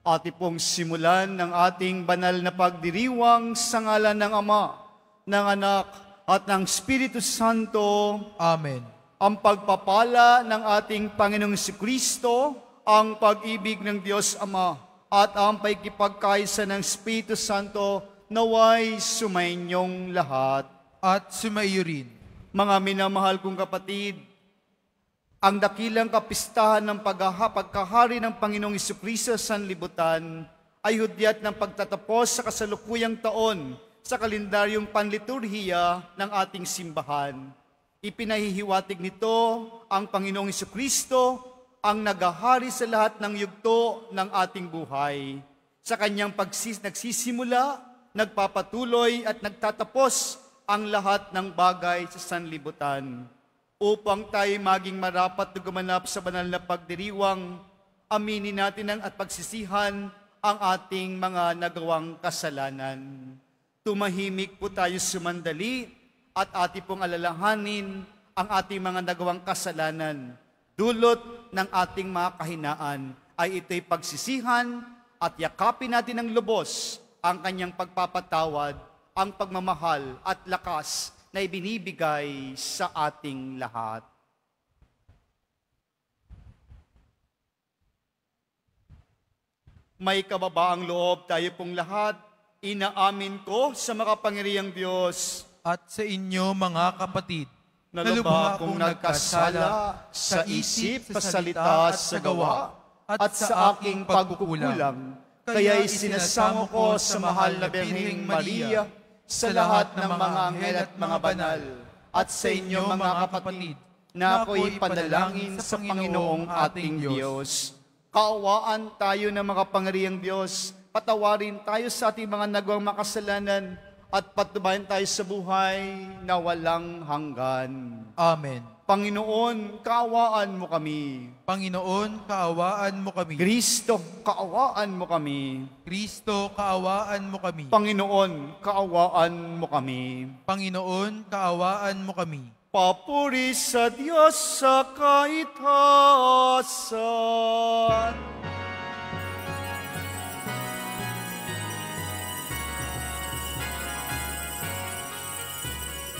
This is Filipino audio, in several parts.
Ati pong simulan ng ating banal na pagdiriwang sa ngalan ng Ama, ng Anak, at ng Espiritu Santo. Amen. Ang pagpapala ng ating Panginoong Jesucristo, ang pag-ibig ng Diyos Ama, at ang paikipagkaisa ng Espiritu Santo naway sumainyong lahat. At sumaiyo rin. Mga minamahal kong kapatid, ang dakilang kapistahan ng pagkahari ng Panginoong Jesucristo sa sanlibutan ay hudyat ng pagtatapos sa kasalukuyang taon sa kalendaryong panliturhiya ng ating simbahan. Ipinahihiwatig nito ang Panginoong Jesucristo, ang naghahari sa lahat ng yugto ng ating buhay. Sa kanyang nagsisimula, nagpapatuloy at nagtatapos ang lahat ng bagay sa sanlibutan. Upang tayo maging marapat na gumanap sa banal na pagdiriwang, aminin natin at pagsisihan ang ating mga nagawang kasalanan. Tumahimik po tayo sumandali at ating pong alalahanin ang ating mga nagawang kasalanan. Dulot ng ating mga kahinaan ay ito'y pagsisihan at yakapin natin ng lubos ang kanyang pagpapatawad, ang pagmamahal at lakas na ibinibigay sa ating lahat. May kababaang loob tayo pong lahat, inaamin ko sa makapangyarihang Diyos at sa inyo mga kapatid, na lubha akong nagkasala sa isip, sa salita, sa gawa, at sa aking pagkukulang. Kaya isinasamo ko sa mahal na Birheng Maria, sa lahat ng mga anghel at mga banal, at sa inyo mga kapatid, na ako'y panalangin sa Panginoong ating Diyos. Kaawaan tayo ng makapangyarihang Diyos, patawarin tayo sa ating mga nagawang makasalanan, at patubayan tayo sa buhay na walang hanggan. Amen. Panginoon, kaawaan mo kami. Panginoon, kaawaan mo kami. Kristo, kaawaan mo kami. Kristo, kaawaan mo kami. Panginoon, kaawaan mo kami. Panginoon, kaawaan mo kami. Papuri sa Diyos sa kaitaasan.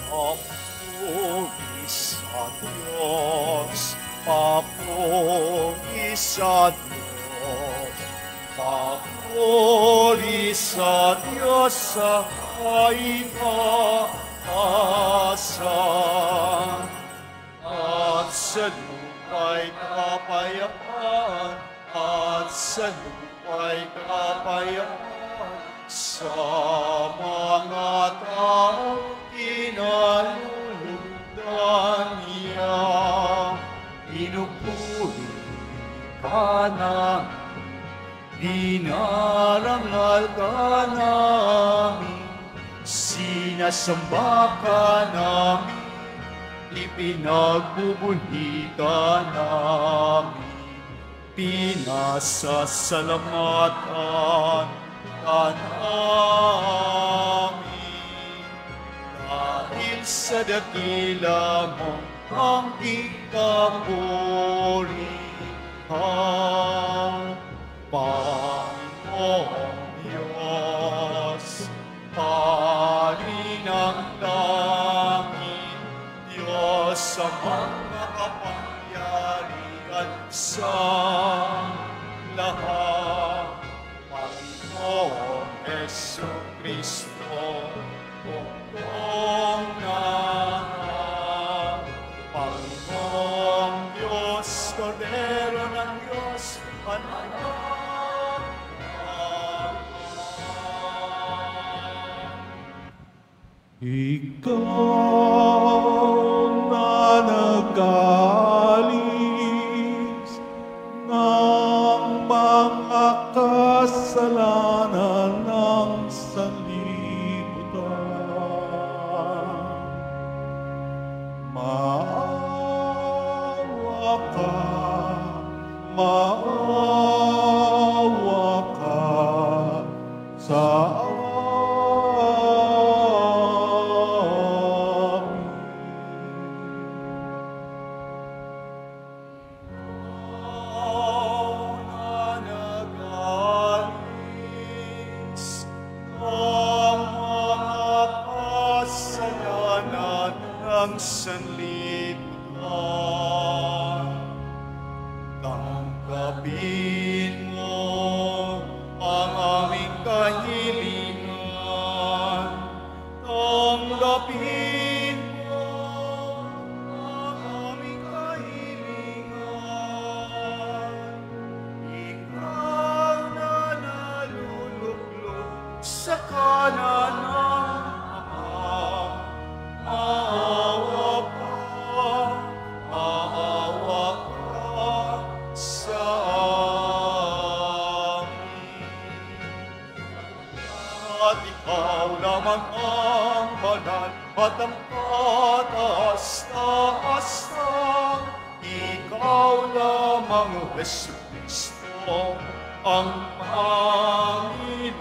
Papuri sa Diyos, papuri sa Diyos, papuri sa Diyos sa kaitaasan. At sa lupa'y kapayapaan, at sa lupa'y kapayapaan, sa mga taong kinalulugdan niya. Pinupuri ka namin, dinarangal ka namin, sinasamba ka namin, ipinagbubunhitan namin, pinasasalamatan ka namin. Dahil sa dakila mo ang ikapurihan, Panginoong Diyos, Hari ng langit, Diyos sa mga kapangyarihan sa lahat, Panginoong Jesucristo, Panginoong naman, Panginoong Diyos, Kordero ng Diyos, Anak. Ikaw na nag-alis ng mga kasalanan ng sanlibutan, ng sanlibutan. Tanggapin mo ang aming kahilingan. Tanggapin mo ang aming kahilingan. Ikaw na naluluklok sa kanan ng Ama, maawa ka sa amin. At ikaw lamang ang banal at ang kataas-taas na. Ikaw lamang, Jesucristo, ang Panginoon.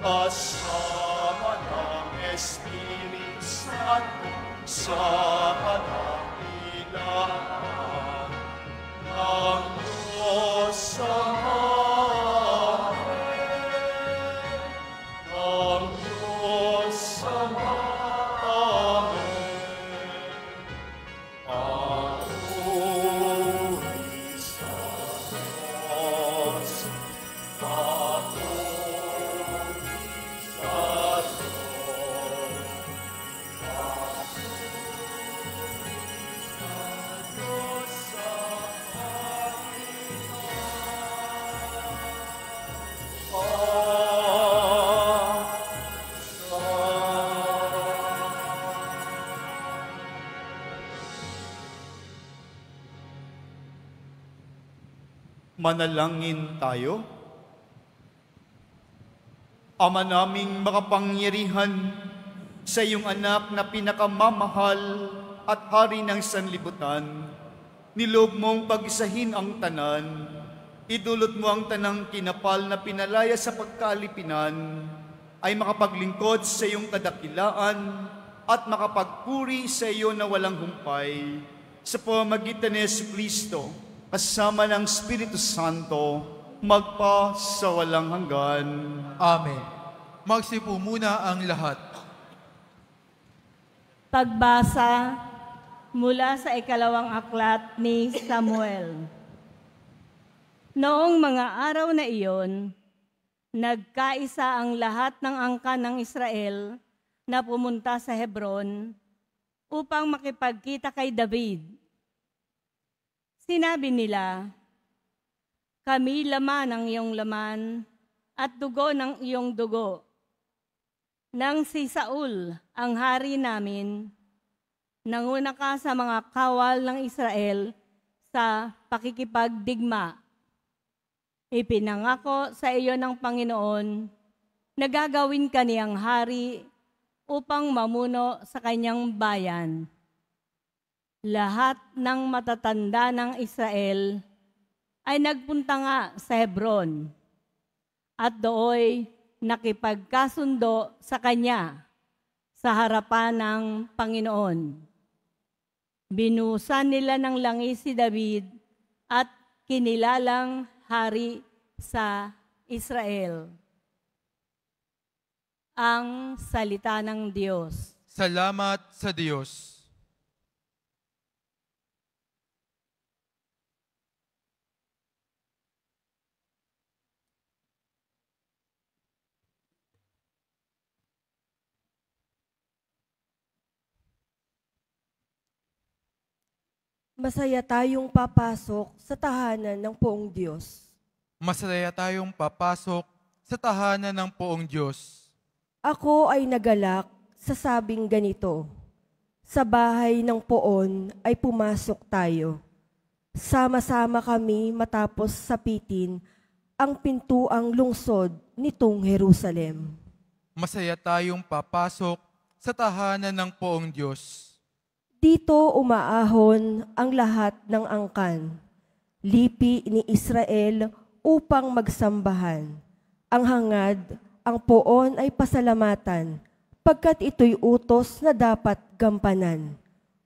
Kasama ng Espiritu Santo sa kadakilaan ng Diyos Ama. Ng Diyos Ama. Patuloy sa Diyos. Patuloy sa Diyos. Diyos sa Manalangin tayo. Ama naming makapangyarihan, sa iyong anak na pinakamamahal at hari ng sanlibutan, niloob mong pag-isahin ang tanan, idulot mo ang tanang kinapal na pinalaya sa pagkaalipinan, ay makapaglingkod sa iyong kadakilaan at makapagpuri sa iyo na walang humpay, sa pamamagitan ni Jesucristo, kasama ng Espiritu Santo, magpa sa walang hanggan. Amen. Magsipo muna ang lahat. Pagbasa mula sa ikalawang aklat ni Samuel. Noong mga araw na iyon, nagkaisa ang lahat ng angkan ng Israel na pumunta sa Hebron upang makipagkita kay David. Sinabi nila, "Kami laman ang iyong laman at dugo ng iyong dugo. Nang si Saul ang hari namin, nanguna ka sa mga kawal ng Israel sa pakikipagdigma. Ipinangako sa iyo ng Panginoon na gagawin ka niyang hari upang mamuno sa kanyang bayan. Lahat ng matatanda ng Israel ay nagpunta nga sa Hebron at dooy nakipagkasundo sa kanya sa harapan ng Panginoon. Binusan nila ng langis si David at kinilalang hari sa Israel." Ang salita ng Diyos. Salamat sa Diyos. Masaya tayong papasok sa tahanan ng Poong Diyos. Masaya tayong papasok sa tahanan ng Poong Diyos. Ako ay nagalak sa sabing ganito, sa bahay ng Poon ay pumasok tayo. Sama-sama kami matapos sapitin ang pintuang lungsod nitong Jerusalem. Masaya tayong papasok sa tahanan ng Poong Diyos. Dito umaahon ang lahat ng angkan, lipi ni Israel upang magsambahan. Ang hangad, ang Poon ay pasalamatan, pagkat ito'y utos na dapat gampanan.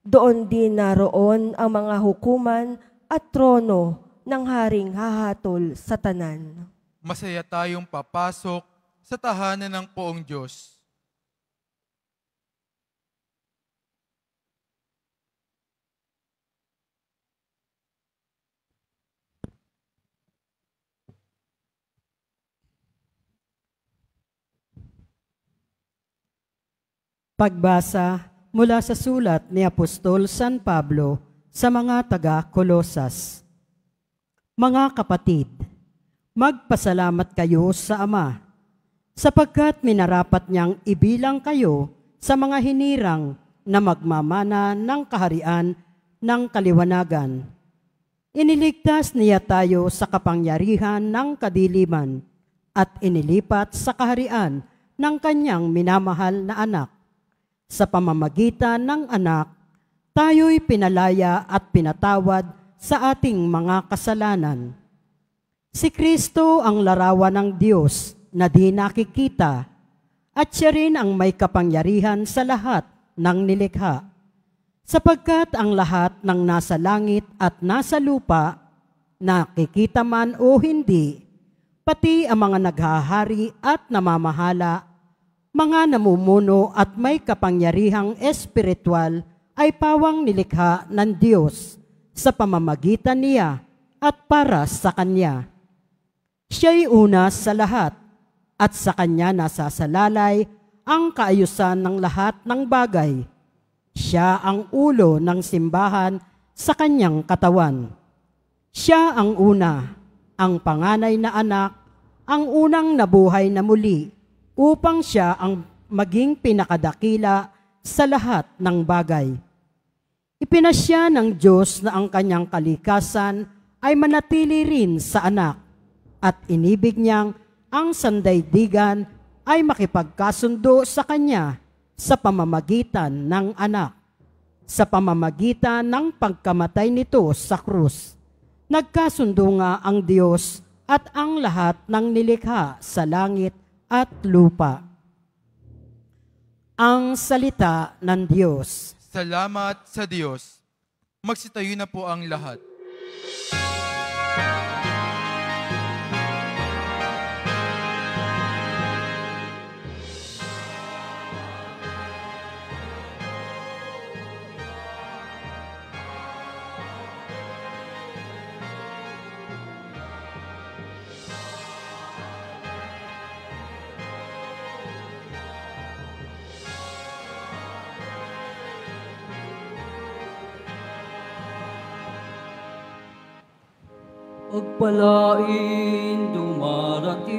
Doon din naroon ang mga hukuman at trono ng haring hahatol sa tanan. Masaya tayong papasok sa tahanan ng Poong Diyos. Pagbasa mula sa sulat ni Apostol San Pablo sa mga taga-Kolosas. Mga kapatid, magpasalamat kayo sa Ama, sapagkat minarapat niyang ibilang kayo sa mga hinirang na magmamana ng kaharian ng kaliwanagan. Iniligtas niya tayo sa kapangyarihan ng kadiliman at inilipat sa kaharian ng kanyang minamahal na anak. Sa pamamagitan ng anak, tayo'y pinalaya at pinatawad sa ating mga kasalanan. Si Kristo ang larawan ng Diyos na di nakikita, at siya rin ang may kapangyarihan sa lahat ng nilikha. Sapagkat ang lahat ng nasa langit at nasa lupa, nakikita man o hindi, pati ang mga naghahari at namamahala, mga namumuno at may kapangyarihang espiritual ay pawang nilikha ng Diyos sa pamamagitan niya at para sa Kanya. Siya'y una sa lahat at sa Kanya nasasalalay ang kaayusan ng lahat ng bagay. Siya ang ulo ng simbahan sa Kanyang katawan. Siya ang una, ang panganay na anak, ang unang nabuhay na muli, upang siya ang maging pinakadakila sa lahat ng bagay. Ipinasya ng Diyos na ang kanyang kalikasan ay manatili rin sa anak, at inibig niyang ang sandaigdigan ay makipagkasundo sa kanya sa pamamagitan ng anak. Sa pamamagitan ng pagkamatay nito sa krus, nagkasundo nga ang Diyos at ang lahat ng nilikha sa langit at lupa. Ang salita ng Diyos. Salamat sa Diyos. Magsitayo na po ang lahat. Pagpalain dumarating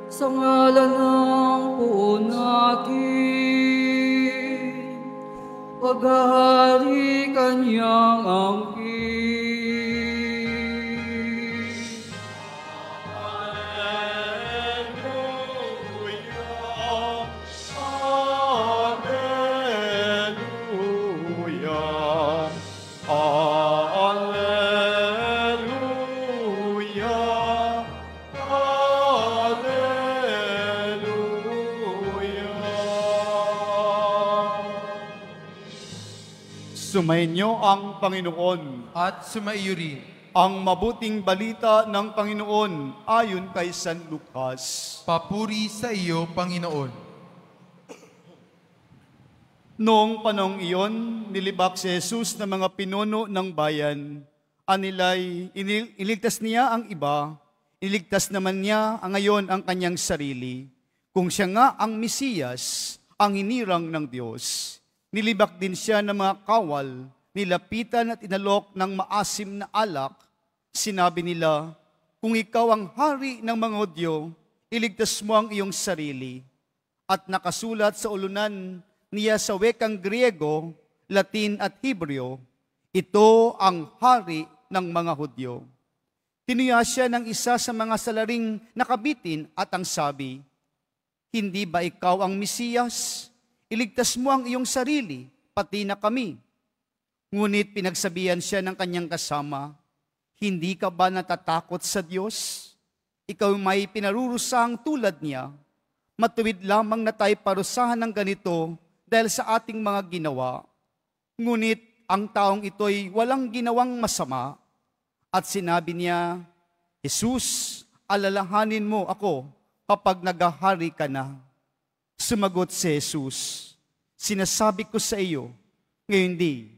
sa ngalan ng poon natin, paghahari kanyang angkin. Sumainyo ang Panginoon. At sumaiyo rin. Ang mabuting balita ng Panginoon ayon kay San Lucas. Papuri sa iyo, Panginoon. Noong panahong iyon, nilibak si Jesus ng mga pinuno ng bayan. Anilay, iligtas niya ang iba, iligtas naman niya ngayon ang kanyang sarili. Kung siya nga ang Mesiyas, ang hinirang ng Diyos. Nilibak din siya ng mga kawal, nilapitan at inalok ng maasim na alak. Sinabi nila, kung ikaw ang hari ng mga Hudyo, iligtas mo ang iyong sarili. At nakasulat sa ulunan niya sa wekang Griego, Latin at Hebreo, ito ang hari ng mga Hudyo. Tinuya siya ng isa sa mga salaring nakabitin at ang sabi, hindi ba ikaw ang Mesiyas? Iligtas mo ang iyong sarili, pati na kami. Ngunit pinagsabihan siya ng kanyang kasama, hindi ka ba natatakot sa Diyos? Ikaw may pinarurusahang tulad niya. Matuwid lamang na tayo parusahan ng ganito dahil sa ating mga ginawa. Ngunit ang taong ito'y walang ginawang masama. At sinabi niya, Jesus, alalahanin mo ako kapag naghahari ka na. Sumagot si Jesus, sinasabi ko sa iyo, ngayon di,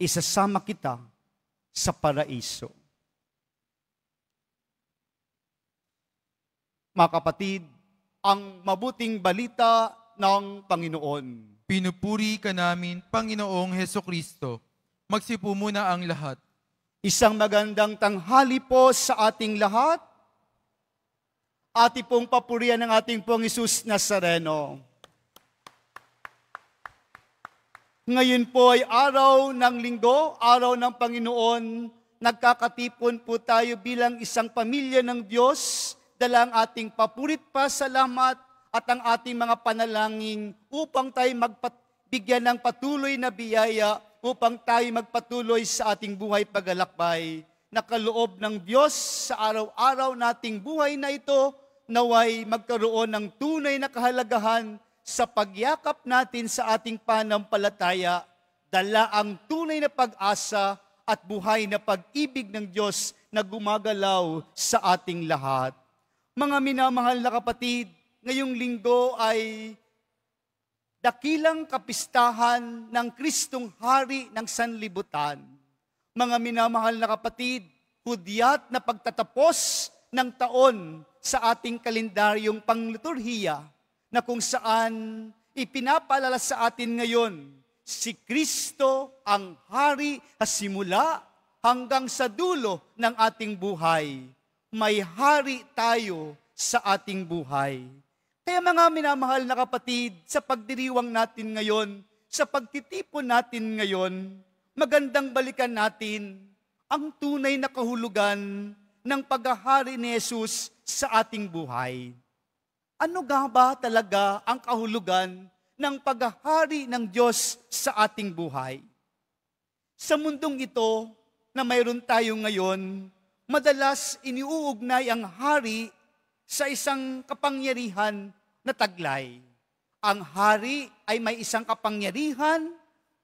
isasama kita sa paraiso. Mga kapatid, ang mabuting balita ng Panginoon. Pinupuri ka namin, Panginoong Hesukristo. Magsipo muna ang lahat. Isang magandang tanghali po sa ating lahat. Ati pong papurihan ng ating pong Hesus Nazareno. Ngayon po ay araw ng linggo, araw ng Panginoon. Nagkakatipon po tayo bilang isang pamilya ng Diyos, dala ang ating papurit pa, salamat at ang ating mga panalangin upang tayo magbigyan ng patuloy na biyaya, upang tayo magpatuloy sa ating buhay paglalakbay. Nakaloob ng Diyos sa araw-araw nating buhay na ito, naway magkaroon ng tunay na kahalagahan sa pagyakap natin sa ating panampalataya, dala ang tunay na pag-asa at buhay na pag-ibig ng Diyos na gumagalaw sa ating lahat. Mga minamahal na kapatid, ngayong linggo ay dakilang kapistahan ng Kristong Hari ng Sanlibutan. Mga minamahal na kapatid, hudyat na pagtatapos ng taon sa ating kalendaryong pangliturhiya na kung saan ipinapaalala sa atin ngayon si Kristo ang Hari sa simula hanggang sa dulo ng ating buhay. May Hari tayo sa ating buhay. Kaya mga minamahal na kapatid, sa pagdiriwang natin ngayon, sa pagtitipon natin ngayon, magandang balikan natin ang tunay na kahulugan ng paghahari ni Jesus sa ating buhay. Ano nga ba talaga ang kahulugan ng paghahari ng Diyos sa ating buhay? Sa mundong ito na mayroon tayo ngayon, madalas iniuugnay ang hari sa isang kapangyarihan na taglay. Ang hari ay may isang kapangyarihan,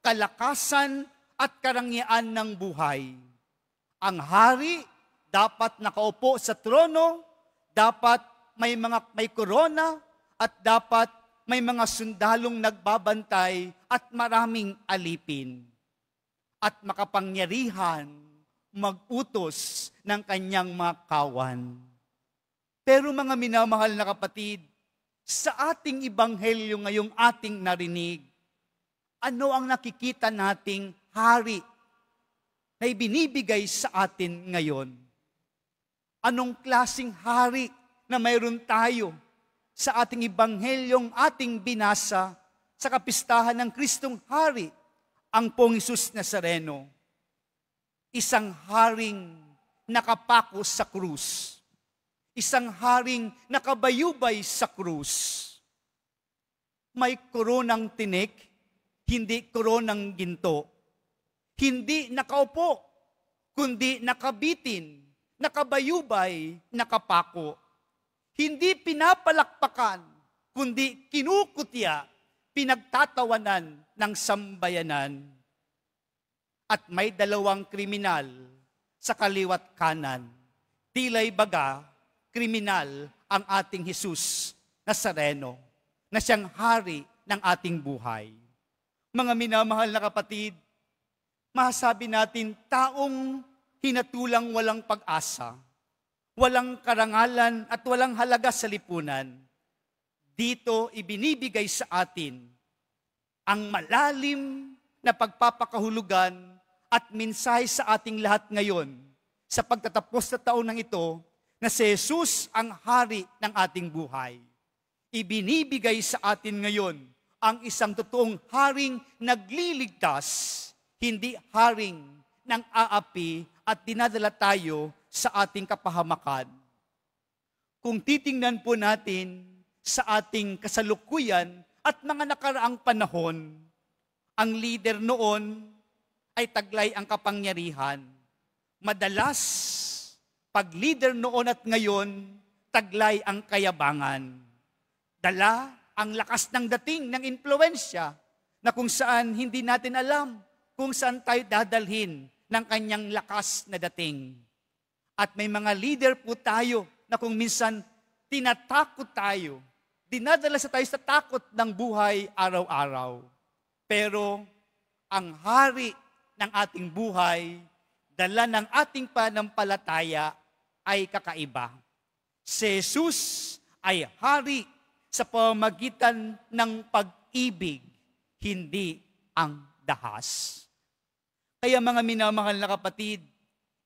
kalakasan at karangyaan ng buhay. Ang hari dapat nakaupo sa trono, dapat may korona, at dapat may mga sundalong nagbabantay at maraming alipin. At makapangyarihan mag-utos ng kanyang mga kawan. Pero mga minamahal na kapatid, sa ating ibanghelyo ngayong ating narinig, ano ang nakikita nating hari na ibinibigay sa atin ngayon? Anong klaseng hari na mayroon tayo sa ating ibanghelyong ating binasa sa kapistahan ng Kristong Hari, ang pong Hesus Nazareno? Isang haring nakapako sa krus. Isang haring nakabayubay sa krus. May koronang tinik, hindi koronang ginto. Hindi nakaupo, kundi nakabitin, nakabayubay, nakapako. Hindi pinapalakpakan, kundi kinukutya, pinagtatawanan ng sambayanan. At may dalawang kriminal sa kaliwat kanan. Tila'y baga, kriminal ang ating Hesus Nazareno, na siyang hari ng ating buhay. Mga minamahal na kapatid, masasabi natin taong hinatulang walang pag-asa, walang karangalan at walang halaga sa lipunan. Dito ibinibigay sa atin ang malalim na pagpapakahulugan at mensahe sa ating lahat ngayon sa pagtatapos na taon ng ito, na si Jesus ang hari ng ating buhay. Ibinibigay sa atin ngayon ang isang totoong haring nagliligtas, hindi haring ng aapi at dinadala tayo sa ating kapahamakan. Kung titingnan po natin sa ating kasalukuyan at mga nakaraang panahon, ang leader noon ay taglay ang kapangyarihan. Madalas, pag-leader noon at ngayon, taglay ang kayabangan. Dala ang lakas ng dating ng impluwensya na kung saan hindi natin alam kung saan tayo dadalhin ng kanyang lakas na dating. At may mga leader po tayo na kung minsan tinatakot tayo, dinadala sa tayo sa takot ng buhay araw-araw. Pero ang hari ng ating buhay, dala ng ating panampalataya ay kakaiba. Si Jesus ay hari sa pamamagitan ng pag-ibig, hindi ang dahas. Kaya mga minamahal na kapatid,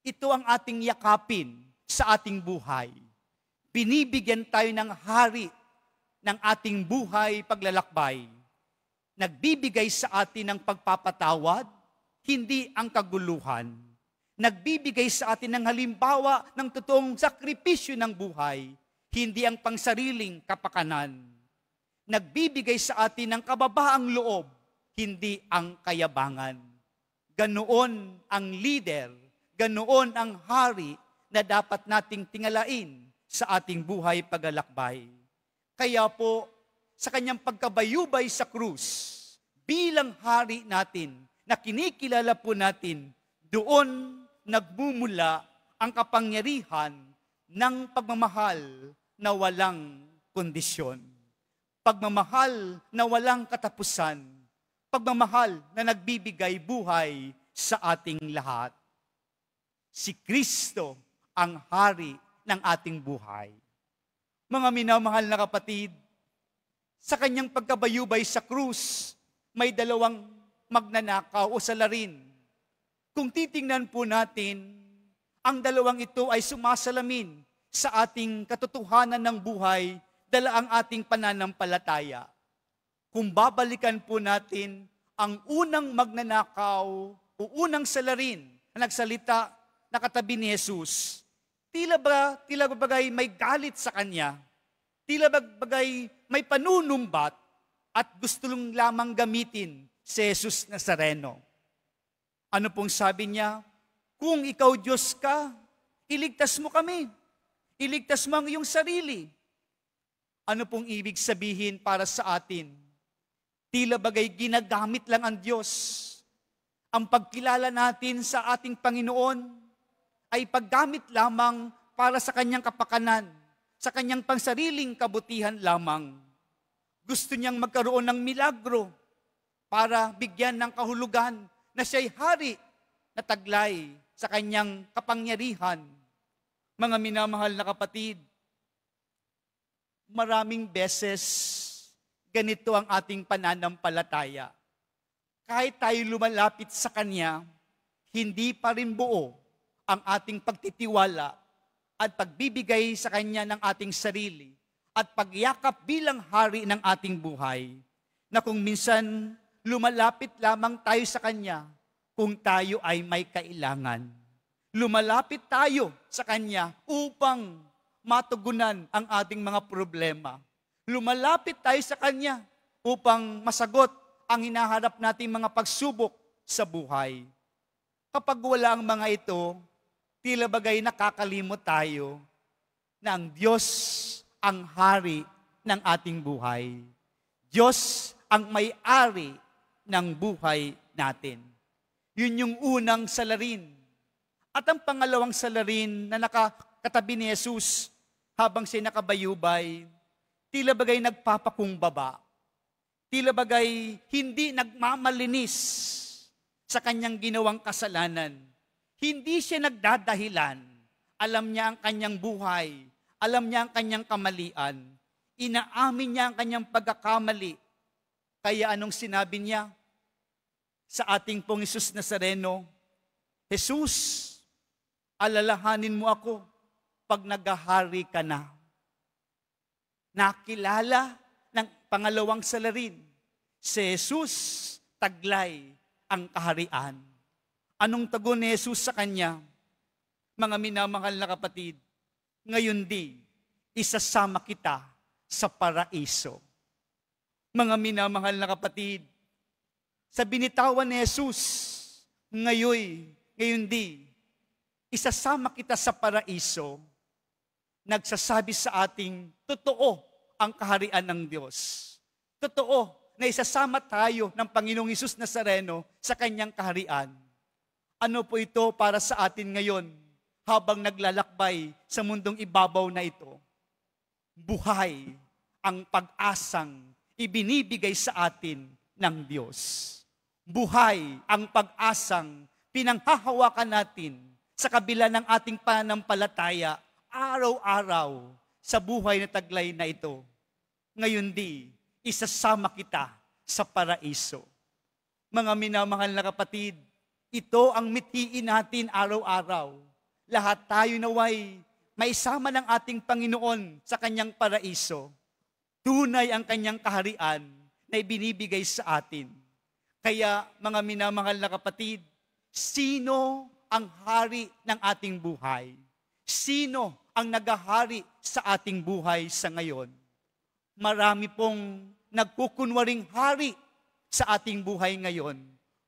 ito ang ating yakapin sa ating buhay. Binibigyan tayo ng hari ng ating buhay paglalakbay. Nagbibigay sa atin ng pagpapatawad, hindi ang kaguluhan. Nagbibigay sa atin ng halimbawa ng totoong sakripisyo ng buhay, hindi ang pangsariling kapakanan. Nagbibigay sa atin ng kababaang loob, hindi ang kayabangan. Ganoon ang leader, ganoon ang hari na dapat nating tingalain sa ating buhay paglalakbay. Kaya po, sa kanyang pagkabayubay sa krus, bilang hari natin, na kinikilala po natin, doon nagmumula ang kapangyarihan ng pagmamahal na walang kondisyon. Pagmamahal na walang katapusan. Pagmamahal na nagbibigay buhay sa ating lahat. Si Kristo ang hari ng ating buhay. Mga minamahal na kapatid, sa kanyang pagkabayubay sa krus, may dalawang magnanakaw o salarin. Kung titingnan po natin, ang dalawang ito ay sumasalamin sa ating katotohanan ng buhay, dala ang ating pananampalataya. Kung babalikan po natin ang unang magnanakaw o unang salarin na nagsalita na katabi ni Jesus, tila bagay may galit sa kanya, tila bagay may panunumbat at gusto lamang gamitin si Jesus Nazareno. Ano pong sabi niya? Kung ikaw Diyos ka, iligtas mo kami. Iligtas mo ang iyong sarili. Ano pong ibig sabihin para sa atin? Tila bagay ginagamit lang ang Diyos. Ang pagkilala natin sa ating Panginoon ay paggamit lamang para sa kanyang kapakanan, sa kanyang pangsariling kabutihan lamang. Gusto niyang magkaroon ng milagro para bigyan ng kahulugan na siya'y hari na taglay sa kanyang kapangyarihan. Mga minamahal na kapatid, maraming beses ganito ang ating pananampalataya. Kahit tayo lumalapit sa Kanya, hindi pa rin buo ang ating pagtitiwala at pagbibigay sa Kanya ng ating sarili at pagyakap bilang hari ng ating buhay, na kung minsan lumalapit lamang tayo sa Kanya kung tayo ay may kailangan. Lumalapit tayo sa Kanya upang matugunan ang ating mga problema. Lumalapit tayo sa Kanya upang masagot ang hinaharap nating mga pagsubok sa buhay. Kapag wala ang mga ito, tila bagay nakakalimot tayo na ang Diyos ang hari ng ating buhay. Diyos ang may-ari ng buhay natin. Yun yung unang salarin. At ang pangalawang salarin na nakakatabi ni Jesus habang siya nakabayubay, tila bagay nagpapakumbaba. Tila bagay hindi nagmamalinis sa kanyang ginawang kasalanan. Hindi siya nagdadahilan. Alam niya ang kanyang buhay. Alam niya ang kanyang kamalian. Inaamin niya ang kanyang pagkakamali. Kaya anong sinabi niya sa ating pong Jesus Nazareno? Jesus, alalahanin mo ako pag naghahari ka na. Nakilala ng pangalawang salarin, si Jesus taglay ang kaharian. Anong tago ni Jesus sa kanya? Mga minamahal na kapatid, ngayon di, isasama kita sa paraiso. Mga minamahal na kapatid, sa binitawan ni Jesus, ngayon di, isasama kita sa paraiso, nagsasabi sa ating, totoo ang kaharian ng Diyos. Totoo na isasama tayo ng Panginoong Hesus Nazareno sa kanyang kaharian. Ano po ito para sa atin ngayon habang naglalakbay sa mundong ibabaw na ito? Buhay ang pag-asang ibinibigay sa atin ng Diyos. Buhay ang pag-asang pinanghahawakan natin sa kabila ng ating pananampalataya araw-araw sa buhay na taglay na ito. Ngayon di, isasama kita sa paraiso. Mga minamahal na kapatid, ito ang mithiin natin araw-araw. Lahat tayo naway maisama ng ating Panginoon sa kanyang paraiso. Tunay ang kanyang kaharian na ibinibigay sa atin. Kaya mga minamahal na kapatid, sino ang hari ng ating buhay? Sino ang naghahari sa ating buhay sa ngayon? Marami pong nagkukunwaring hari sa ating buhay ngayon.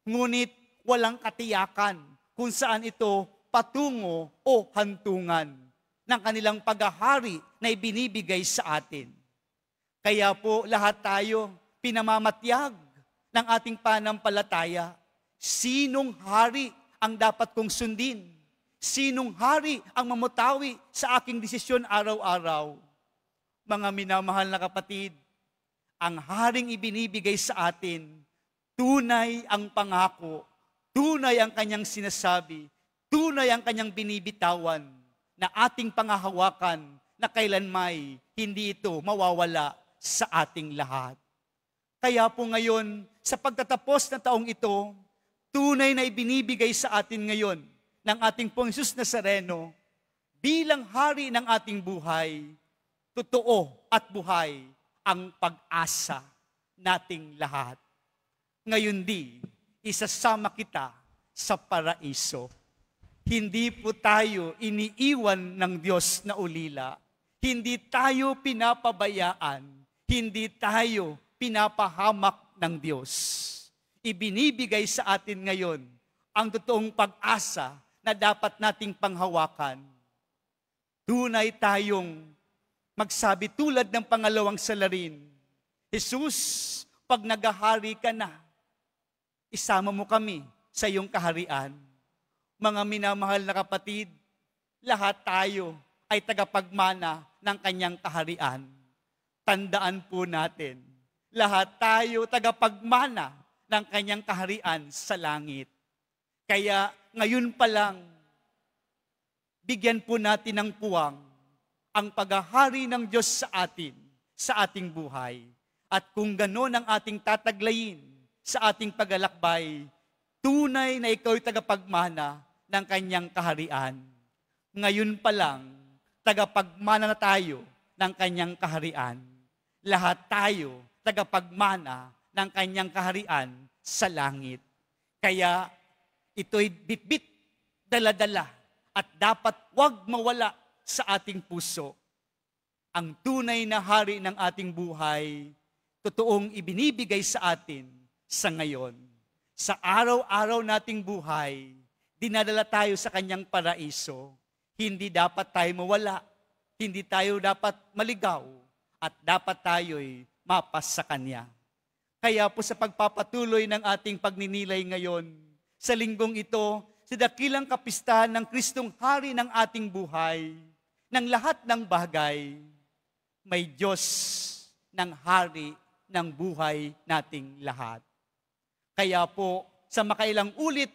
Ngunit walang katiyakan kung saan ito patungo o hantungan ng kanilang paghahari na ibinibigay sa atin. Kaya po lahat tayo pinamamatyag ng ating pananampalataya. Sinong hari ang dapat kong sundin? Sinong hari ang mamutawi sa aking desisyon araw-araw? Mga minamahal na kapatid, ang haring ibinibigay sa atin, tunay ang pangako, tunay ang kanyang sinasabi, tunay ang kanyang binibitawan na ating pangahawakan na kailanmay hindi ito mawawala sa ating lahat. Kaya po ngayon, sa pagtatapos na taong ito, tunay na ibinibigay sa atin ngayon ng ating Pong Jesus Nazareno bilang hari ng ating buhay, totoo at buhay ang pag-asa nating lahat. Ngayon di, isasama kita sa paraiso. Hindi po tayo iniiwan ng Diyos na ulila. Hindi tayo pinapabayaan. Hindi tayo pinapahamak ng Diyos. Ibinibigay sa atin ngayon ang totoong pag-asa na dapat nating panghawakan. Tunay tayong magsabi tulad ng pangalawang salarin, Jesus, pag naghahari ka na, isama mo kami sa iyong kaharian. Mga minamahal na kapatid, lahat tayo ay tagapagmana ng kanyang kaharian. Tandaan po natin, lahat tayo tagapagmana ng kanyang kaharian sa langit. Kaya ngayon pa lang, bigyan po natin ng puwang ang paghahari ng Diyos sa atin, sa ating buhay. At kung gano'n ang ating tataglayin sa ating paglalakbay, tunay na ikaw'y tagapagmana ng kanyang kaharian. Ngayon pa lang, tagapagmana na tayo ng kanyang kaharian. Lahat tayo tagapagmana ng kanyang kaharian sa langit. Kaya ito'y bitbit, dala-dala, at dapat wag mawala sa ating puso. Ang tunay na hari ng ating buhay, totoong ibinibigay sa atin sa ngayon. Sa araw-araw nating buhay, dinadala tayo sa kanyang paraiso. Hindi dapat tayo mawala, hindi tayo dapat maligaw, at dapat tayo'y mapas sa kanya. Kaya po sa pagpapatuloy ng ating pagninilay ngayon, sa linggong ito, sa dakilang kapistahan ng Kristong Hari ng ating buhay, ng lahat ng bagay, may Diyos ng Hari ng buhay nating lahat. Kaya po, sa makailang ulit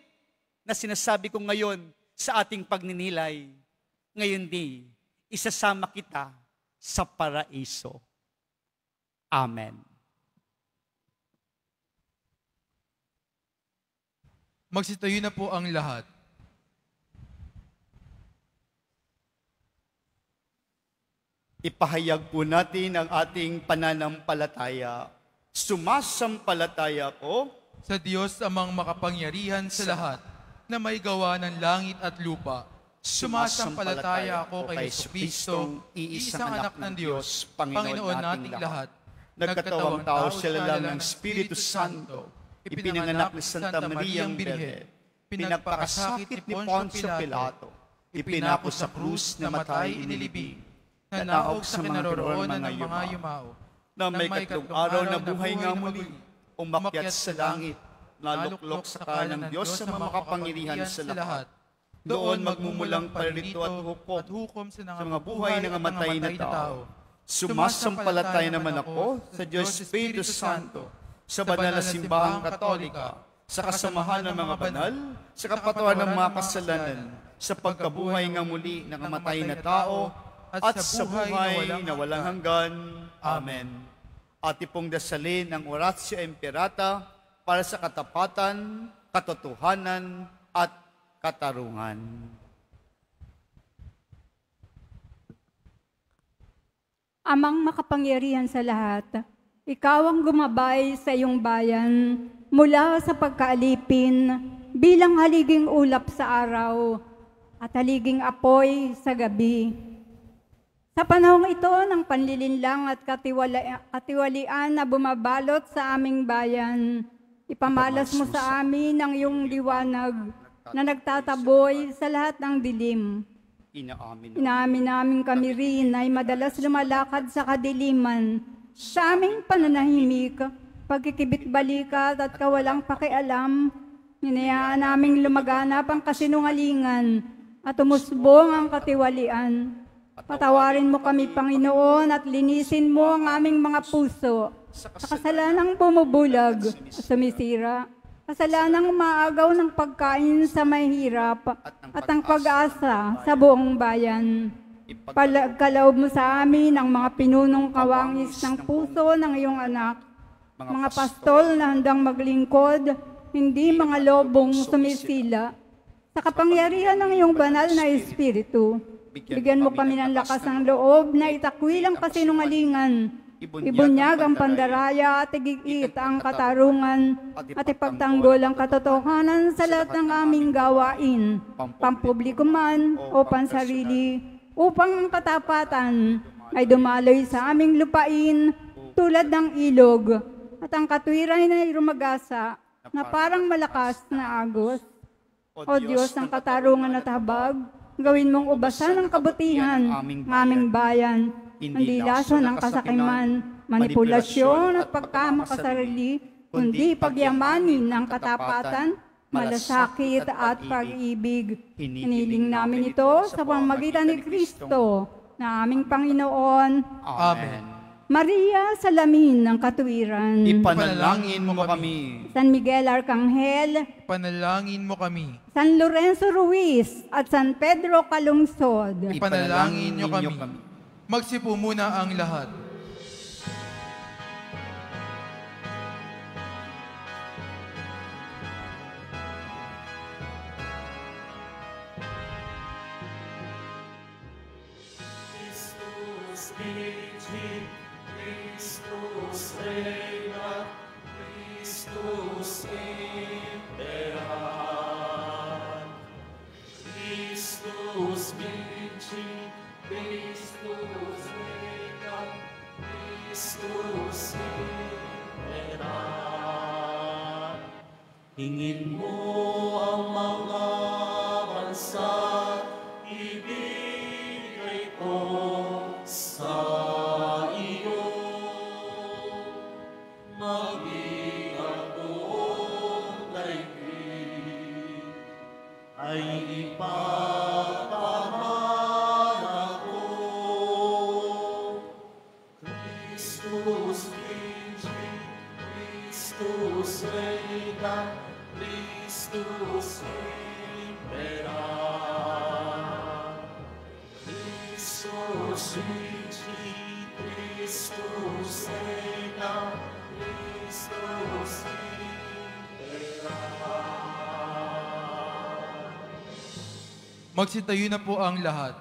na sinasabi ko ngayon sa ating pagninilay, ngayon di, isasama kita sa paraiso. Amen. Magsitayo na po ang lahat. Ipahayag po natin ang ating pananampalataya. Sumasampalataya ko Sa Diyos amang makapangyarihan sa lahat, na may gawa ng langit at lupa. Sumasampalataya ako kay Jesucristo, iisang anak ng Diyos, Panginoon nating lahat. Nagkatawang tao sa lalang ng Espiritu Santo, ipinanganak ni Santa Mariang Birhen, pinagpakasakit ni Poncio Pilato, ipinako sa krus na matay inilibing, nanaog sa kinaroroonan ng mga yumao, na may katlong araw na buhay nga muli, umakyat sa langit, naluklok sa kanang Diyos sa makapangyarihan sa lahat. Doon magmumulang parito at hukom sa mga buhay ng matay na tao. Sumasampalataya naman ako sa Diyos Espiritu Santo, sa banal na simbahang katolika, sa kasamahan ng mga banal, sa kapatawaran ng mga kasalanan, sa pagkabuhay nga muli ng matay na tao, at sa buhay na walang hanggan. Amen. At ipong dasalin ang Oratio Imperata para sa katapatan, katotohanan, at katarungan. Amang makapangyarihan sa lahat, ikaw ang gumabay sa iyong bayan mula sa pagkaalipin bilang haliging ulap sa araw at haliging apoy sa gabi. Sa panahong ito ng panlilinlang at katiwalian na bumabalot sa aming bayan, ipamalas mo sa amin ang iyong liwanag na nagtataboy sa lahat ng dilim. Inaamin namin kami rin ay madalas lumalakad sa kadiliman, sa aming pananahimik, pagkikibit-balikat at kawalang pakialam. Hinayaan naming lumaganap ang kasinungalingan at umusbong ang katiwalian. Patawarin mo kami, Panginoon, at linisin mo ang aming mga puso sa kasalanang bumubulag at sumisira, kasalanang umaagaw ng pagkain sa mahirap at ang pag-asa sa buong bayan. Palagkaloob mo sa amin ang mga pinunong kawangis ng puso ng iyong anak, mga pastol na handang maglingkod, hindi mga lobong sumisila. Sa kapangyarihan ng iyong banal na Espiritu, bigyan mo kami ng lakas ng loob na itakwil ang kasinungalingan, ibunyag ang pandaraya at igigit ang katarungan at ipagtanggol ang katotohanan sa lahat ng aming gawain, pampubliko man o pansarili, upang ang katapatan ay dumaloy sa aming lupain tulad ng ilog at ang katwiran ay rumagasa na parang malakas na agos. O Diyos ng katarungan at habag, gawin mong ubasan ng kabutihan ng aming bayan, hindi laso ng kasakiman, manipulasyon at pagkamakasarili, kundi pagyamanin ng katapatan, malasakit at pag-ibig. Hiniling namin ito sa pamamagitan ni Kristo na aming Panginoon. Amen. Maria, salamin ng katuwiran. Ipanalangin mo kami. San Miguel Arcangel, Ipanalangin mo kami. San Lorenzo Ruiz at San Pedro Calungsod, Ipanalangin niyo kami. Magsipo muna ang lahat. Hingin mo ang mga bansa, ibigay ko sa iyo. Maging ang buong daigdig ay ipagpamana ko. Christus Virgin, Christus Reina, Christus Impera. Christus Virgin, Christus Reina, Christus Impera. Magsitayo na po ang lahat.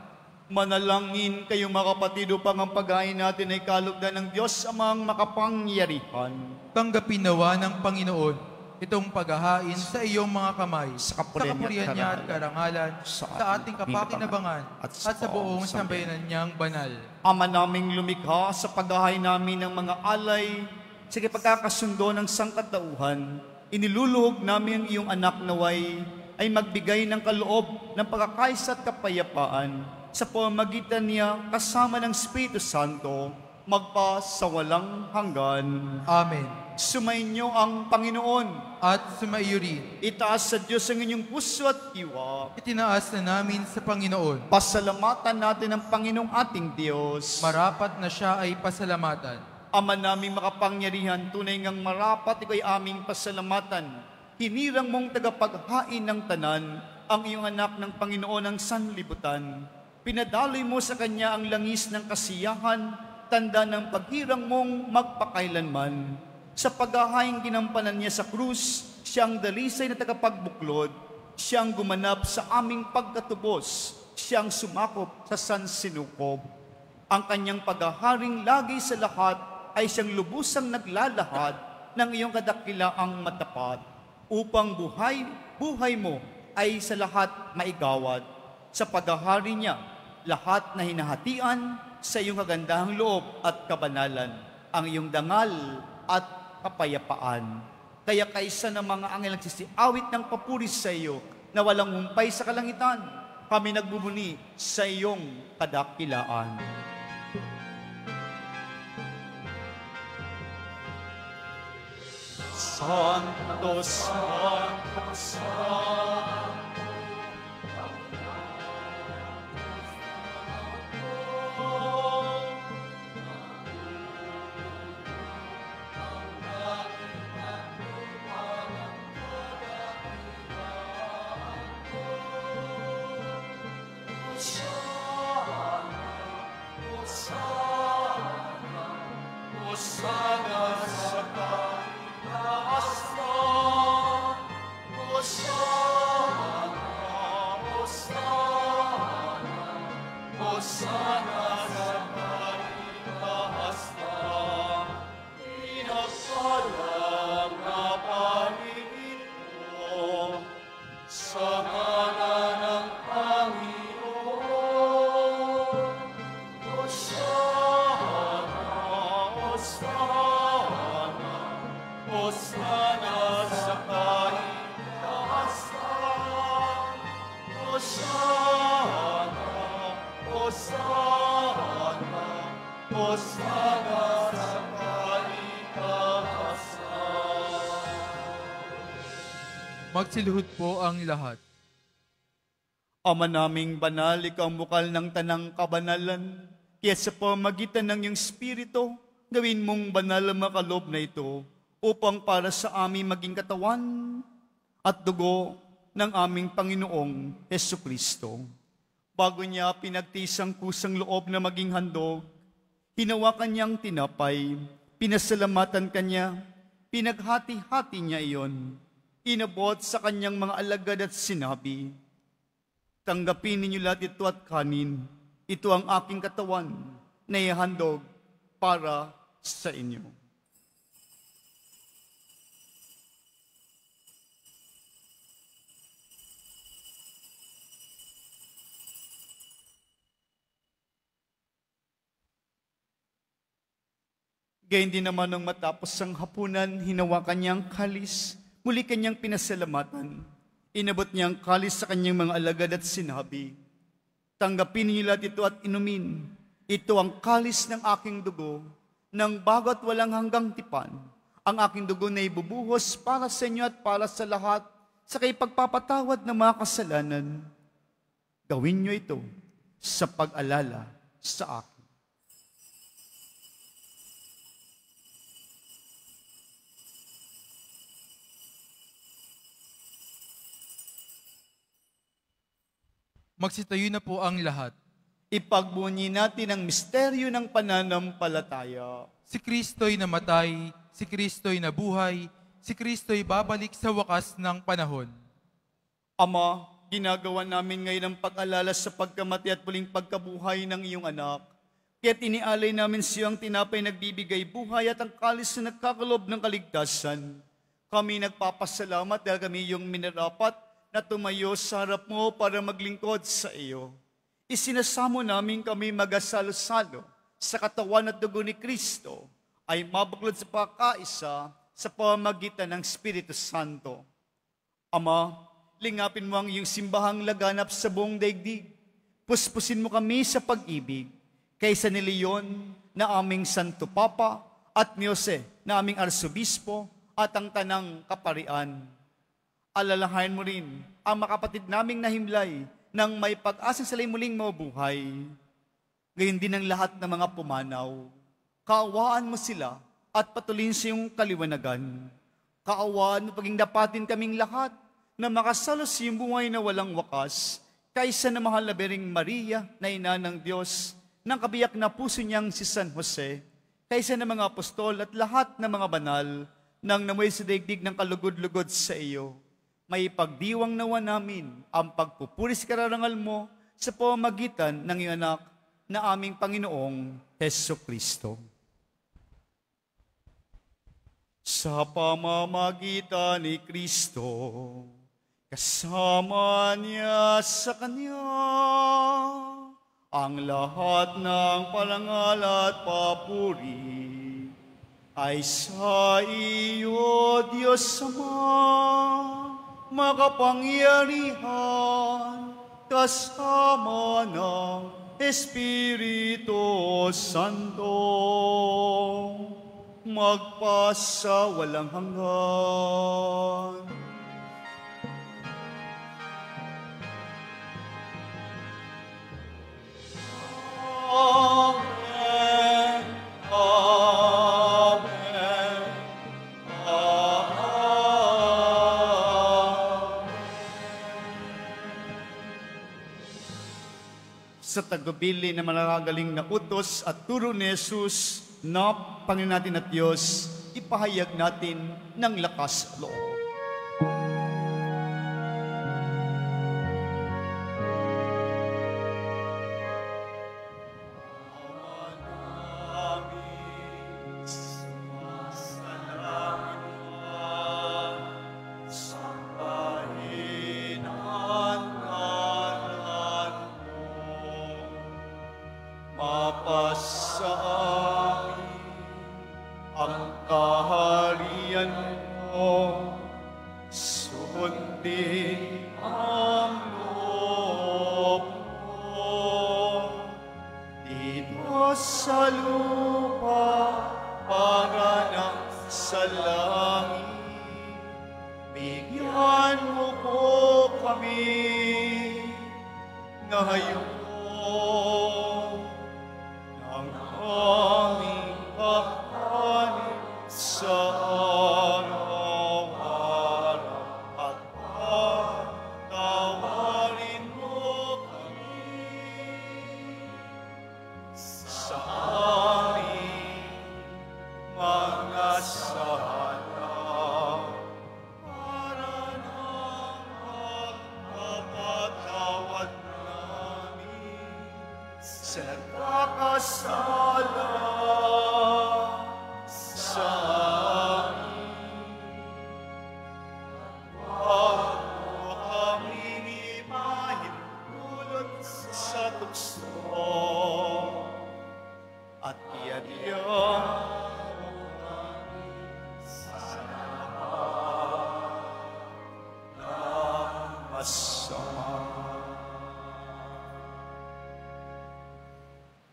Manalangin kayo mga kapatid upang ang paghain natin ay kalugdan ng Diyos amang makapangyarihan. Tanggapin nawa ng Panginoon itong paghahain sa iyong mga kamay, sa kapurihan niya at karangalan, sa ating kapakinabangan, at sa buong sambayanan niyang banal. Ama naming lumikha, sa paghahain namin ng mga alay, sa pagkakasundo ng sangkatauhan, iniluluhog namin ang iyong anak naway ay magbigay ng kaloob ng pagkakaisa at kapayapaan sa pamamagitan niya kasama ng Espiritu Santo, magpa sa walang hanggan. Amen. Sumainyo ang Panginoon. At sumaiyo rin. Itaas sa Diyos ang inyong puso at diwa. Itinaas na namin sa Panginoon. Pasalamatan natin ang Panginoong ating Diyos. Marapat na siya ay pasalamatan. Ama naming makapangyarihan, tunay ngang marapat iko'y aming pasalamatan. Hinirang mong tagapaghain ng tanan, ang iyong anak ng Panginoon ng sanlibutan. Pinadaloy mo sa kanya ang langis ng kasiyahan, tanda ng paghirang mong magpakailanman. Sa paghahaing ginampanan niya sa krus, siyang dalisay na tagapagbuklod, siyang gumanap sa aming pagkatubos, siyang sumakop sa sansinukob. Ang kanyang paghaharing lagi sa lahat ay siyang lubusang naglalahad ng iyong kadakilaang matapat, upang buhay mo ay sa lahat maigawad. Sa paghahari niya, lahat na hinahatian sa iyong kagandahang loob at kabanalan, ang iyong dangal at kapayapaan. Kaya kaysa ng mga anghel nagsisiawit ng papuri sa iyo na walang humpay sa kalangitan, kami nagbubuni sa iyong kadakilaan. Santo, Santo, Santo, Magsiluhod po ang lahat. Ama naming banal, ikaw ang bukal ng tanang kabanalan. Kaya sa pamagitan ng iyong Espiritu, gawin mong banal ang makalob na ito upang para sa aming maging katawan at dugo ng aming Panginoong Hesukristo. Bago niya pinagtisang kusang loob na maging handog, hinawakan niyang tinapay, pinasalamatan kanya, pinaghati-hati niya iyon. Inabot sa kanyang mga alagad at sinabi, tanggapin ninyo lahat ito at kanin. Ito ang aking katawan na ihandog para sa inyo. Gayun din naman nung matapos ang hapunan, hinawakan niyang kalis. Muli kanyang pinasalamatan. Inabot niya ang kalis sa kanyang mga alagad at sinabi, tanggapin niyo lahat ito at inumin. Ito ang kalis ng aking dugo, ng bago at walang hanggang tipan. Ang aking dugo na ibubuhos para sa inyo at para sa lahat, sa kaipagpapatawad ng mga kasalanan. Gawin niyo ito sa pag-alala sa akin. Magsitayo na po ang lahat. Ipagbunyi natin ang misteryo ng pananampalataya. Si Kristo'y namatay, si Kristo'y nabuhay, si Kristo'y babalik sa wakas ng panahon. Ama, ginagawa namin ngayon ang pag-alala sa pagkamati at muling pagkabuhay ng iyong anak. Kaya't inialay namin sa iyo ang tinapay nagbibigay buhay at ang kalis na nagkakalob ng kaligtasan. Kami nagpapasalamat dahil kami iyong minarapat na tumayo sa harap mo para maglingkod sa iyo. Isinasamo namin kami magasalo-salo sa katawan at dugo ni Kristo ay mabuklod sa pagkaisa sa pamagitan ng Espiritu Santo. Ama, lingapin mo ang iyong simbahang laganap sa buong daigdig. Puspusin mo kami sa pag-ibig kaysa ni Leon na aming Santo Papa at ni Jose na aming Arsobispo at ang tanang kaparian. Alalahain mo rin ang makapatid naming nahimlay nang may pag-asa sila'y muling mabuhay. Gayon din ang lahat ng mga pumanaw. Kaawaan mo sila at patuloyin sa iyong kaliwanagan. Kaawaan mo paging dapatin kaming lahat na makasalo sa iyong buhay na walang wakas kaysa na mahal na Birheng Maria na ina ng Diyos ng kabiyak na puso niyang si San Jose, kaysa ng mga apostol at lahat ng mga banal, nang namuhay sa daigdig ng kalugod-lugod sa iyo, may pagdiwang nawa namin ang pagpupuris kararangal mo sa pamamagitan ng iyong anak na aming Panginoong Heso Kristo. Sa pamamagitan ni Kristo, kasama niya sa Kanya, ang lahat ng parangal at papuri ay sa iyo, Diyos Ama, makapangyarihan, kasama ng Espiritu Santo, magpasa walang hanggan. Amen. Amen. Sa tagubilin na malagaling na utos at turo ni Jesus na Panginoon natin at Diyos, ipahayag natin ng lakas at loob.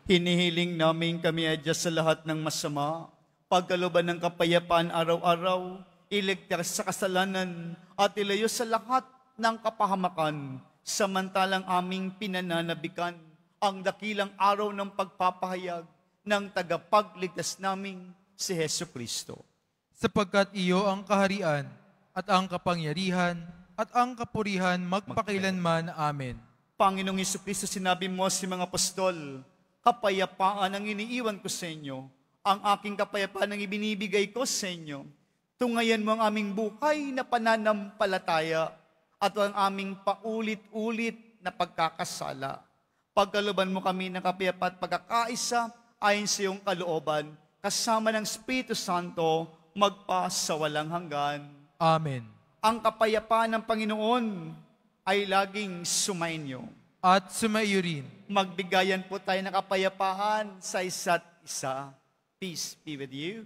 Hinihiling namin kami adya sa lahat ng masama, pagkaluban ng kapayapaan araw-araw, iligtas sa kasalanan at ilayo sa lahat ng kapahamakan, samantalang aming pinananabikan ang dakilang araw ng pagpapahayag ng tagapagligtas naming si Heso Kristo. Sapagkat iyo ang kaharian at ang kapangyarihan at ang kapurihan magpakailanman. Amen. Panginoong Jesucristo, sinabi mo sa mga apostol, kapayapaan ang iniiwan ko sa inyo, ang aking kapayapaan ang ibinibigay ko sa inyo. Tungayan mo ang aming buhay na pananampalataya at ang aming paulit-ulit na pagkakasala. Pagkaluban mo kami ng kapayapaan at pagkakaisa ayon sa iyong kalooban, kasama ng Espiritu Santo, magpa sa walang hanggan. Amen. Ang kapayapaan ng Panginoon ay laging sumainyo. At sumaiyo rin. Magbigayan po tayo ng kapayapaan sa isa't isa. Peace be with you.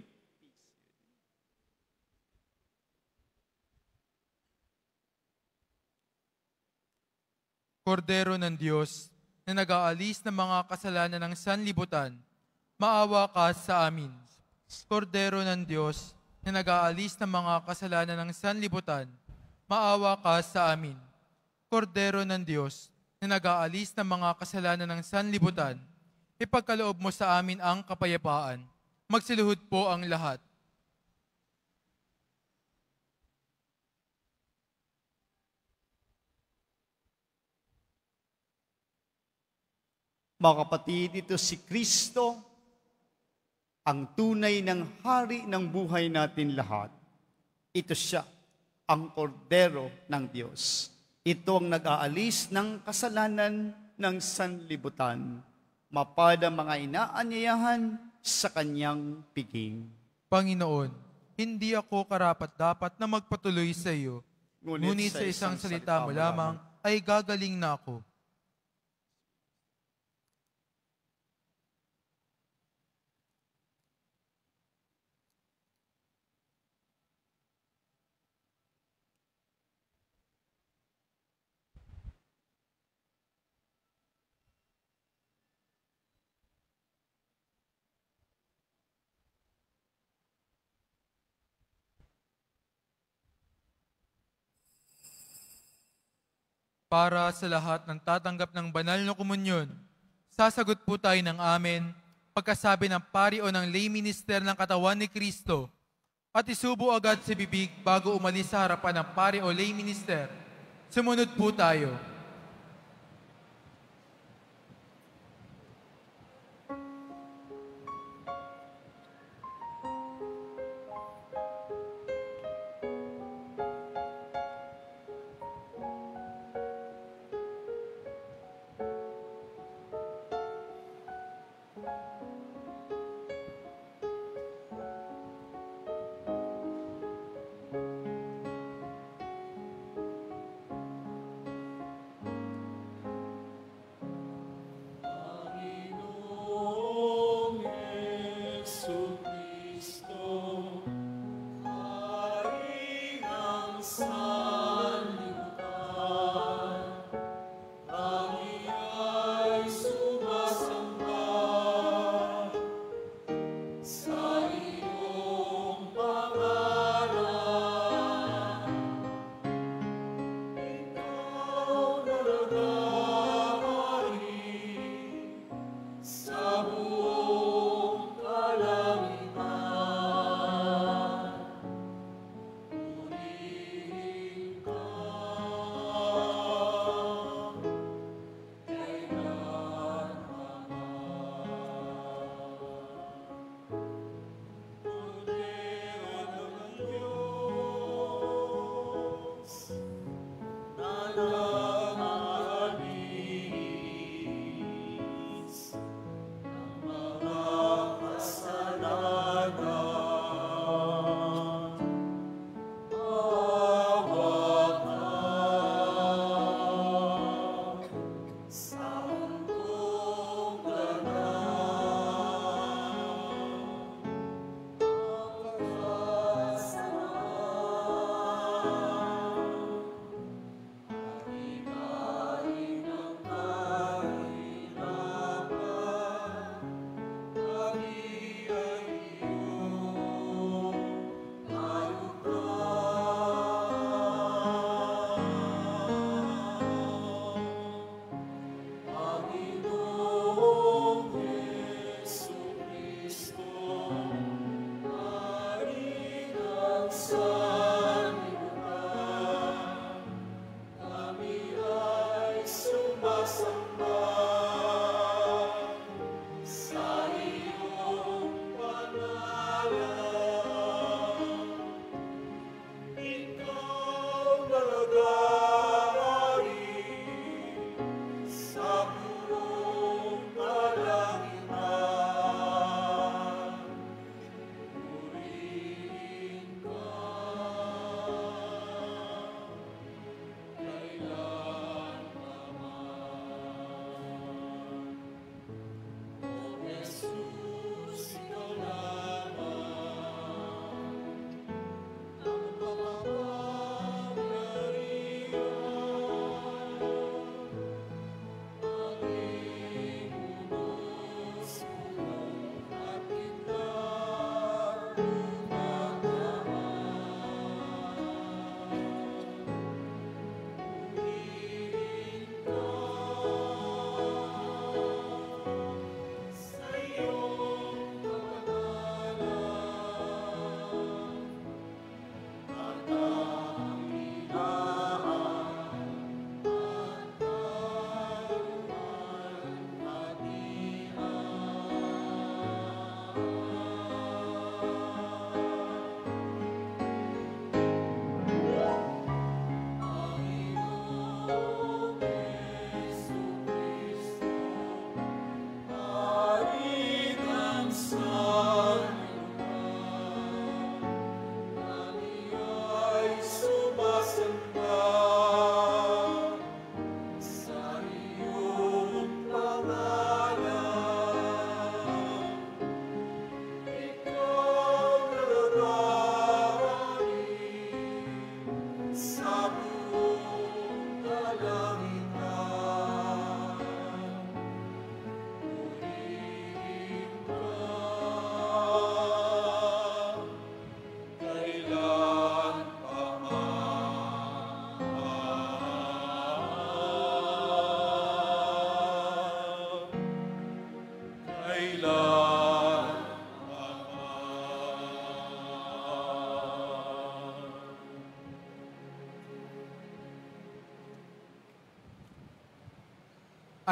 Kordero ng Diyos, na nag-aalis ng mga kasalanan ng sanlibutan, maawa ka sa amin. Kordero ng Diyos, na nag-aalis ng mga kasalanan ng sanlibutan, maawa ka sa amin. Kordero ng Diyos, na nag-aalis ng mga kasalanan ng sanlibutan, ipagkaloob mo sa amin ang kapayapaan. Magsiluhod po ang lahat. Mga kapatid, ito si Kristo, ang tunay ng hari ng buhay natin lahat. Ito siya, ang kordero ng Diyos. Ito ang nag-aalis ng kasalanan ng sanlibutan. Mapalad ang mga inaanyayahan sa kanyang piging. Panginoon, hindi ako karapat-dapat na magpatuloy sa iyo. Ngunit sa isang salita mo lamang ay gagaling na ako. Para sa lahat ng tatanggap ng banal na komunyon, sasagot po tayo ng amen pagkasabi ng pari o ng lay minister ng katawan ni Kristo at isubo agad sa bibig bago umalis sa harapan ng pari o lay minister. Sumunod po tayo.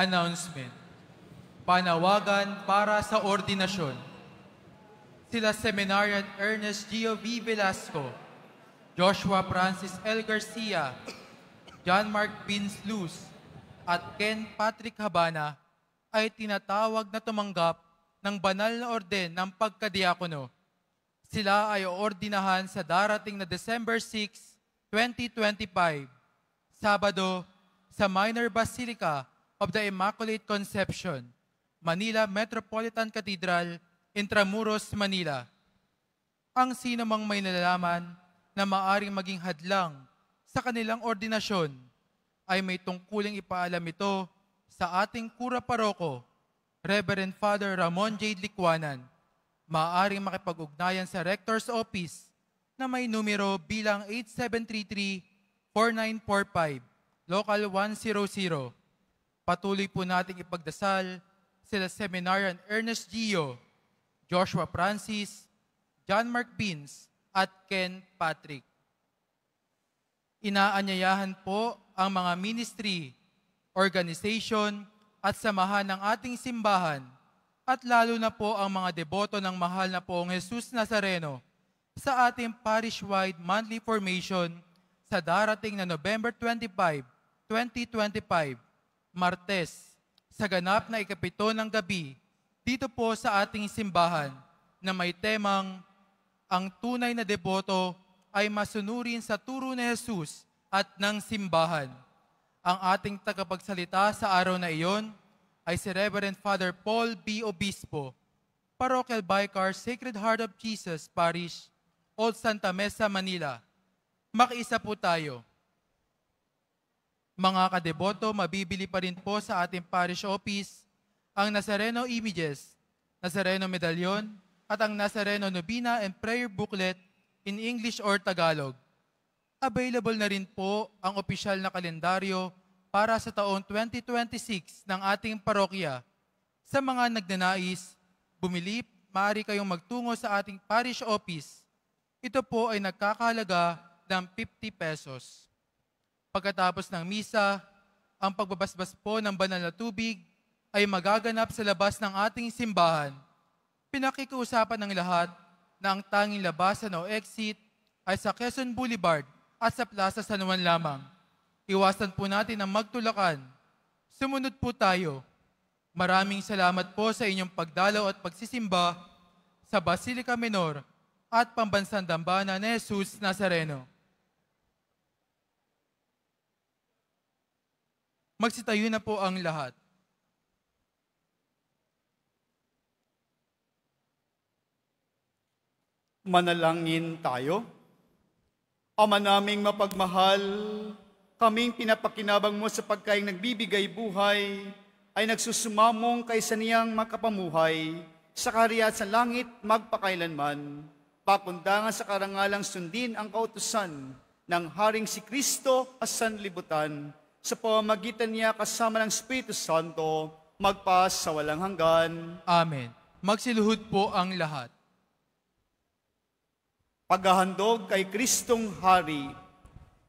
Announcement. Panawagan para sa ordinasyon. Sila Seminarian Ernest Gio V. Velasco, Joshua Francis L. Garcia, John Mark Vince Luz, at Ken Patrick Habana ay tinatawag na tumanggap ng banal na orden ng pagkadiakono. Sila ay oordinahan sa darating na December 6, 2025, Sabado, sa Minor Basilica of the Immaculate Conception, Manila Metropolitan Cathedral, Intramuros, Manila. Ang sino mang may nalalaman na maaring maging hadlang sa kanilang ordinasyon ay may tungkuling ipaalam ito sa ating Kura Paroko, Reverend Father Ramon J. Likwanan. Maaaring makipag-ugnayan sa Rector's Office na may numero bilang 8733-4945, Local 100. Patuloy po nating ipagdasal sila Seminarian Ernest Gio, Joshua Francis, John Mark Vince, at Ken Patrick. Inaanyayahan po ang mga ministry, organization, at samahan ng ating simbahan, at lalo na po ang mga deboto ng mahal na poong Jesus Nazareno sa ating parish-wide monthly formation sa darating na November 25, 2025, Martes, sa ganap na ikapito ng gabi, dito po sa ating simbahan na may temang ang tunay na deboto ay masunurin sa turo ni Jesus at ng simbahan. Ang ating tagapagsalita sa araw na iyon ay si Reverend Father Paul B. Obispo, Parochial Vicar, Sacred Heart of Jesus Parish, Old Santa Mesa, Manila. Makiisa po tayo. Mga kadeboto, mabibili pa rin po sa ating parish office ang Nazareno Images, Nazareno Medallion, at ang Nazareno Novena and Prayer Booklet in English or Tagalog. Available na rin po ang opisyal na kalendaryo para sa taong 2026 ng ating parokya. Sa mga nagnanais, bumili, maaari kayong magtungo sa ating parish office. Ito po ay nagkakahalaga ng 50 pesos. Pagkatapos ng misa, ang pagbabasbas po ng banal na tubig ay magaganap sa labas ng ating simbahan. Pinakikiusapan ng lahat na ang tanging labasan o exit ay sa Quezon Boulevard at sa Plaza San Juan lamang. Iwasan po natin ang magtulakan. Sumunod po tayo. Maraming salamat po sa inyong pagdalaw at pagsisimba sa Basilica Menor at Pambansang Dambana ni Jesus Nazareno. Magsitayo na po ang lahat. Manalangin tayo. Ama naming mapagmahal, kaming pinapakinabang mo sa pagkaing nagbibigay buhay, ay nagsusumamong kaysa niyang makapamuhay, sa kaharian sa langit magpakailanman, pakundangan sa karangalang sundin ang kautusan ng Haring si Kristo at sanlibutan, sa pamamagitan niya kasama ng Espiritu Santo, magpas sa walang hanggan. Amen. Magsiluhod po ang lahat. Paghahandog kay Kristong Hari.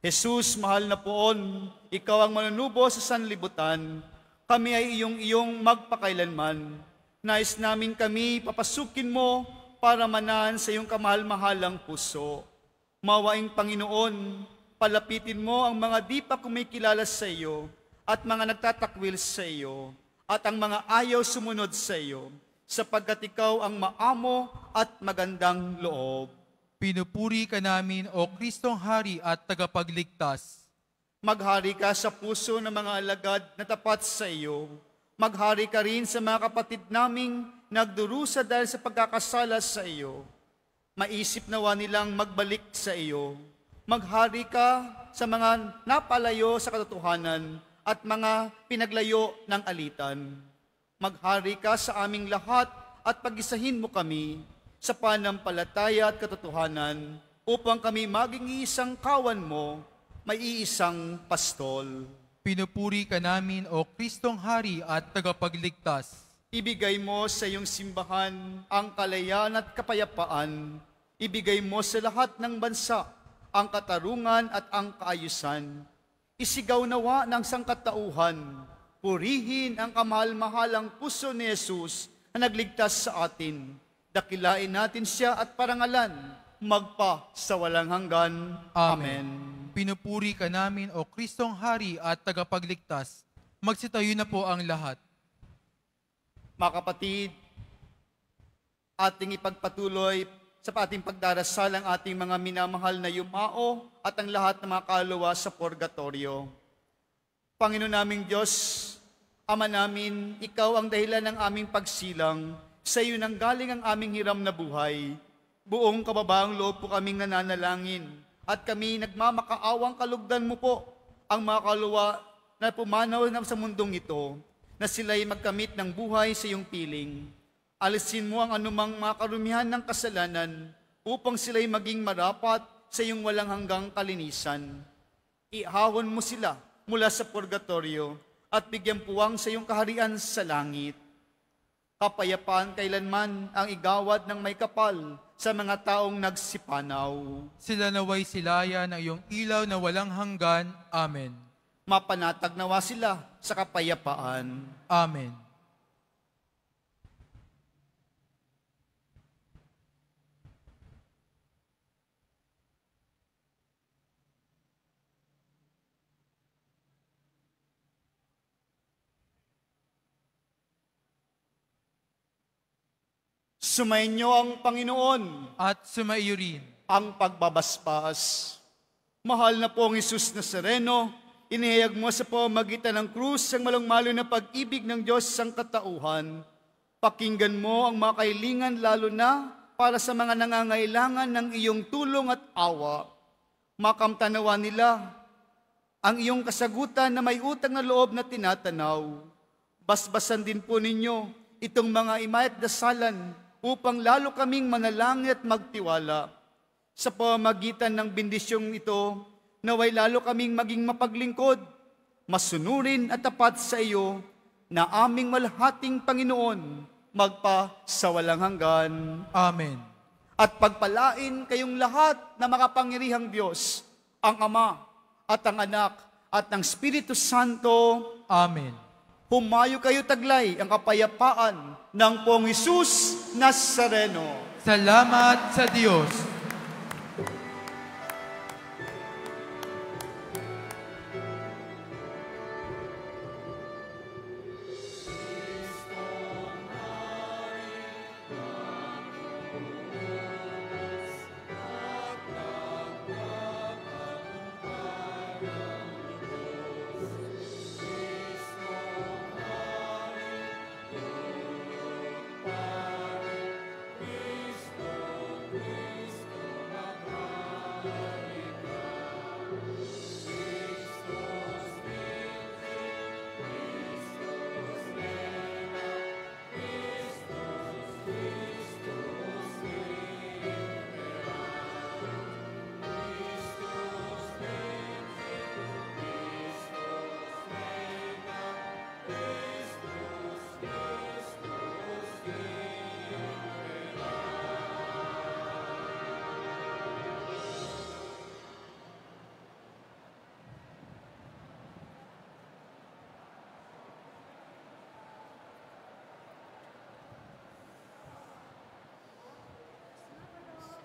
Jesus, mahal na poon, ikaw ang manunubo sa sanlibutan. Kami ay iyong magpakailanman. Nais namin kami papasukin mo para manahan sa iyong kamahal-mahalang puso. Mawaing Panginoon, palapitin mo ang mga di pa kumikilala sa iyo at mga nagtatakwil sa iyo at ang mga ayaw sumunod sa iyo, sapagkat ikaw ang maamo at magandang loob. Pinupuri ka namin, O Kristong Hari at Tagapagligtas. Maghari ka sa puso ng mga alagad na tapat sa iyo. Maghari ka rin sa mga kapatid naming nagdurusa dahil sa pagkakasala sa iyo. Maisip nawa nilang magbalik sa iyo. Maghari ka sa mga napalayo sa katotohanan at mga pinaglayo ng alitan. Maghari ka sa aming lahat at pag-isahin mo kami sa panampalataya at katotohanan upang kami maging isang kawan mo, may iisang pastol. Pinupuri ka namin, O Kristong Hari at Tagapagligtas. Ibigay mo sa iyong simbahan ang kalayaan at kapayapaan. Ibigay mo sa lahat ng bansa ang katarungan at ang kaayusan. Isigaw nawa ng sangkatauhan Purihin ang kamahal-mahalang puso ni Jesus na nagligtas sa atin. Dakilain natin siya at parangalan, magpa sa walang hanggan. Amen. Pinupuri ka namin, O Kristong Hari at Tagapagligtas. Magsitayo na po ang lahat. Mga kapatid, ating ipagpatuloy sa ating pagdarasal ang ating mga minamahal na yumao at ang lahat ng mga kaluluwa sa purgatorio. Panginoon naming Diyos, Ama namin, Ikaw ang dahilan ng aming pagsilang, sa iyo nang galing ang aming hiram na buhay. Buong kababaang loob po kaming nananalangin, at kami nagmamakaawang kalugdan mo po ang mga kaluluwa na pumanaw na sa mundong ito, na sila'y magkamit ng buhay sa iyong piling. Alisin mo ang anumang mga karumihan ng kasalanan upang sila'y maging marapat sa iyong walang hanggang kalinisan. Ihawon mo sila mula sa purgatorio at bigyan puwang sa iyong kaharian sa langit. Kapayapaan kailanman ang igawad ng may kapal sa mga taong nagsipanaw. Sila naway silaya ng iyong ilaw na walang hanggan. Amen. Mapanatag nawa sila sa kapayapaan. Amen. Sumainyo ang Panginoon At sumaiyo rin. ang pagbabasbas. Mahal na pong Isus Nazareno, inihayag mo sa pamamagitan ng krus ang malong-malo na pag-ibig ng Diyos sang katauhan. Pakinggan mo ang mga kahilingan lalo na para sa mga nangangailangan ng iyong tulong at awa. Makamtanawa nila ang iyong kasagutan na may utang na loob na tinatanaw. Basbasan din po ninyo itong mga imay at dasalan upang lalo kaming manalangin at magtiwala. Sa pamamagitan ng bendisyong ito, naway lalo kaming maging mapaglingkod, masunurin at tapat sa iyo na aming malhating Panginoon, magpa sa walang hanggan. Amen. At pagpalain kayong lahat na makapangyarihang Diyos, ang Ama at ang Anak at ang Espiritu Santo. Amen. Humayo kayo taglay ang kapayapaan ng Pong Hesus Nazareno. Salamat sa Diyos.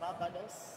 Babalos.